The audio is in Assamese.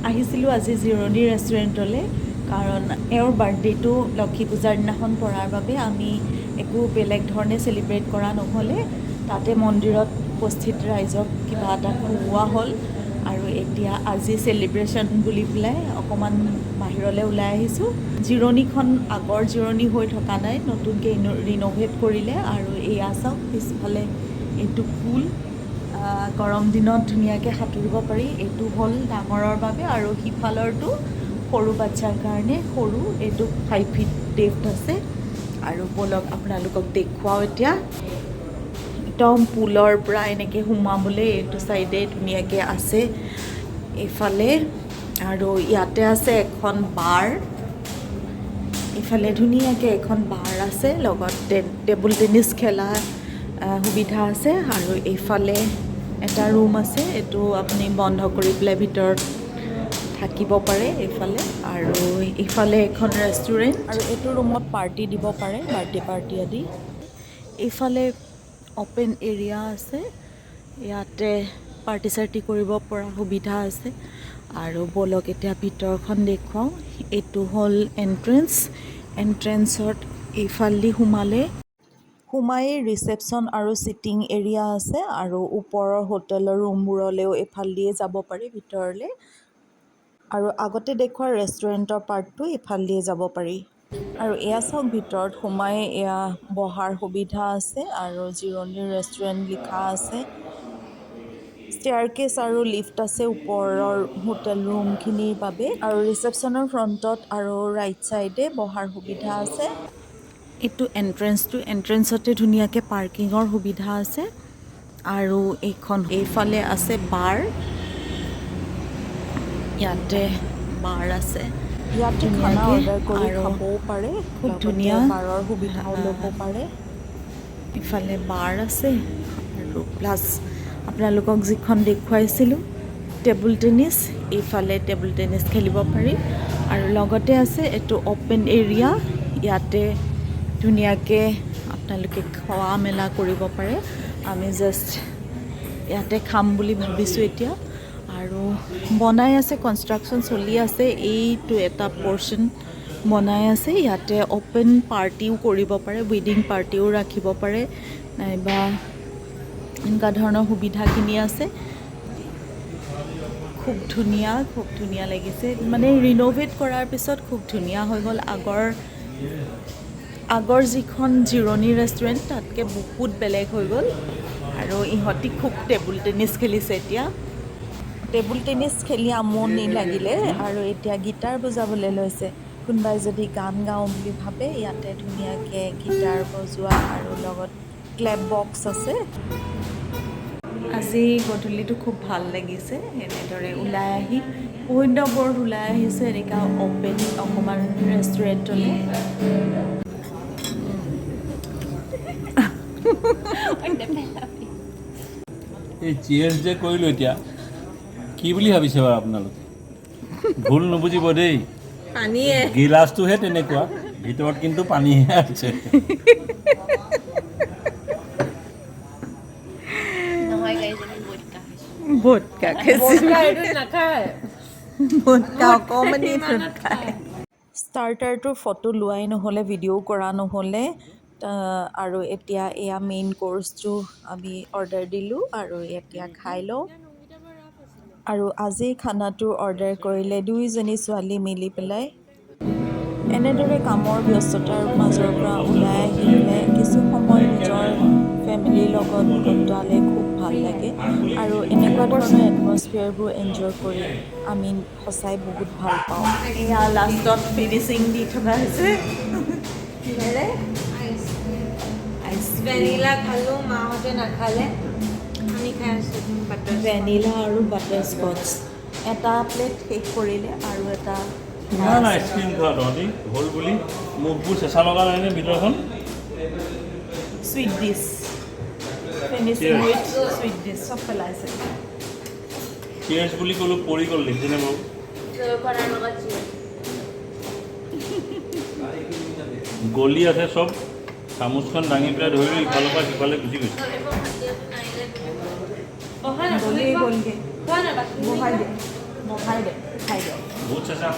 আহিছিলোঁ আজি জিৰণি ৰেষ্টুৰেণ্টলৈ কাৰণ এওঁৰ বাৰ্থডেটো লক্ষী পূজাৰ দিনাখন পৰাৰ বাবে আমি একো বেলেগ ধৰণে চেলিব্ৰেট কৰা নহ'লে তাতে মন্দিৰত উপস্থিত ৰাইজক কিবা এটা খুওৱা হ'ল আৰু এতিয়া আজি চেলিব্ৰেশ্যন বুলি পেলাই অকণমান বাহিৰলৈ ওলাই আহিছোঁ। জিৰণিখন আগৰ জিৰণি হৈ থকা নাই, নতুনকৈ ৰিন'ভেট কৰিলে আৰু এয়া চাওক পিছফালে এইটো পুল, গৰম দিনত ধুনীয়াকৈ সাঁতুৰিব পাৰি। এইটো হ'ল ডাঙৰৰ বাবে আৰু সিফালৰটো সৰু বাচ্ছাৰ কাৰণে সৰু, এইটো 5 ফিট ডেপ্থ আছে। আৰু ব'লক আপোনালোকক দেখুৱাওঁ এতিয়া। একদম পুলৰ পৰা এনেকৈ সোমাবলৈ এইটো চাইডে ধুনীয়াকৈ আছে এইফালে, আৰু ইয়াতে আছে এখন বাৰ, এইফালে ধুনীয়াকৈ এখন বাৰ আছে, লগত টেবুল টেনিছ খেলা সুবিধা আছে। আৰু এইফালে এটা ৰুম আছে, এইটো আপুনি বন্ধ কৰি পেলাই ভিতৰত থাকিব পাৰে এইফালে। আৰু এইফালে এখন ৰেষ্টুৰেণ্ট, আৰু এইটো ৰুমত পাৰ্টি দিব পাৰে, বাৰ্থডে পাৰ্টি আদি। এইফালে অ'পেন এৰিয়া আছে, ইয়াতে পাৰ্টি চাৰ্টি কৰিব পৰা সুবিধা আছে। আৰু ব'লক এতিয়া ভিতৰখন দেখুৱাওঁ। এইটো হ'ল এণ্ট্ৰেঞ্চত এইফালেদি সোমাই ৰিচেপশ্যন আৰু ছিটিং এৰিয়া আছে, আৰু ওপৰৰ হোটেলৰ ৰুমবোৰলৈও এইফালেদিয়ে যাব পাৰি ভিতৰলৈ। আৰু আগতে দেখুওৱা ৰেষ্টুৰেণ্টৰ পাৰ্টটো এইফালেদিয়ে যাব পাৰি। আৰু এয়া চাওক ভিতৰত সোমাই এয়া বহাৰ সুবিধা আছে আৰু জিৰণিৰ ৰেষ্টুৰেণ্ট লিখা আছে। ষ্টেয়াৰকেছ আৰু লিফ্ট আছে ওপৰৰ হোটেল ৰুমখিনিৰ বাবে, আৰু ৰিচেপশ্যনৰ ফ্ৰণ্টত আৰু ৰাইট ছাইডে বহাৰ সুবিধা আছে। এইটো এণ্ট্ৰেঞ্চতে ধুনীয়াকৈ পাৰ্কিঙৰ সুবিধা আছে। আৰু এইফালে আছে বাৰ, ইয়াতে বাৰ আছে, ইয়াতে খানা অৰ্ডাৰ কৰি খাবও পাৰে, খুব ধুনীয়া বাৰৰ সুবিধাও ল'ব পাৰে। ইফালে বাৰ আছে আৰু প্লাছ আপোনালোকক যিখন দেখুৱাইছিলোঁ টেবুল টেনিছ, এইফালে টেবুল টেনিছ খেলিব পাৰি। আৰু লগতে আছে এইটো অ'পেন এৰিয়া, ইয়াতে ধুনীয়াকৈ আপোনালোকে খোৱা মেলা কৰিব পাৰে। আমি জাষ্ট ইয়াতে খাম বুলি ভাবিছোঁ এতিয়া। আৰু বনাই আছে, কনষ্ট্ৰাকশ্যন চলি আছে, এইটো এটা পৰ্চন বনাই আছে। ইয়াতে অ'পেন পাৰ্টিও কৰিব পাৰে, ৱেডিং পাৰ্টিও ৰাখিব পাৰে, নাইবা এনেকুৱা ধৰণৰ সুবিধাখিনি আছে। খুব ধুনীয়া লাগিছে, মানে ৰিন'ভেট কৰাৰ পিছত খুব ধুনীয়া হৈ গ'ল। আগৰ যিখন জিৰণি ৰেষ্টুৰেণ্ট তাতকৈ বহুত বেলেগ হৈ গ'ল। আৰু ইহঁতি খুব টেবুল টেনিছ খেলিছে এতিয়া। টেবুল টেনিছ খেলি আমনি লাগিলে আৰু এতিয়া গীটাৰ বজাবলৈ লৈছে। কোনোবাই যদি গান গাওঁ বুলি ভাবে, ইয়াতে ধুনীয়াকৈ গীটাৰ বজোৱা আৰু লগত ক্লেপ বক্স আছে। আজি গধূলিটো খুব ভাল লাগিছে এনেদৰে ওলাই আহি। বহুত দিনৰ ওলাই আহিছোঁ এনেকুৱা অ'পেন অকণমান ৰেষ্টুৰেণ্টলৈ। এই চিয়েৰ্ছ যে কৰিলোঁ এতিয়া, কি বুলি ভাবিছে বাৰু আপোনালোকে? ভুল নুবুজিব দেই, গিলাচটোহে তেনেকুৱা, ভিতৰত কিন্তু পানীহে আছে। ষ্টাৰ্টাৰটোৰ ফটো লোৱাই নহ'লে, ভিডিঅ' কৰা নহ'লে। আৰু এতিয়া এয়া মেইন ক'ৰ্চটো আমি অৰ্ডাৰ দিলোঁ আৰু এতিয়া খাই লওঁ। আৰু আজি খানাটো অৰ্ডাৰ কৰিলে দুইজনী ছোৱালী মিলি পেলাই। এনেদৰে কামৰ ব্যস্ততাৰ মাজৰ পৰা ওলাই আহি পেলাই কিছু সময় নিজৰ ফেমিলিৰ লগত কটোৱালে খুব ভাল লাগে। আৰু এনেকুৱা ধৰণৰ এটমছফিয়াৰবোৰ এনজয় কৰি আমি সঁচাই বহুত ভাল পাওঁ। এয়া লাষ্টত ফিনিচিং দি থকা হৈছে। কিহেৰে? ভেনিলা খালোঁ, মাহঁতে নাখালে, আমি খাই আছোঁ ভেনিলা আৰু বাটাৰ স্কচ। এটা প্লেট শেষ কৰিলে আৰু এটা কিমান আইচক্ৰীম খোৱা তহঁতি হ'ল বুলি, মুখবোৰ চেঁচা লগা নাইনে ভিতৰখন? Sweet dish, finishing with sweet dish, চব পেলাইছে। চিয়েৰ্ছ বুলি ক'লোঁ, পৰি গ'ল দেখিছেনে বাৰু? গলি আছে চব, চামুচখন দাঙি পেলাই ধৰিলোঁ, ইফালৰ পৰা সিফালে গুচি গৈছে। গ'লগৈ বহাই দে, বহাই দে খাই দিয়ক বহুত চেঁচা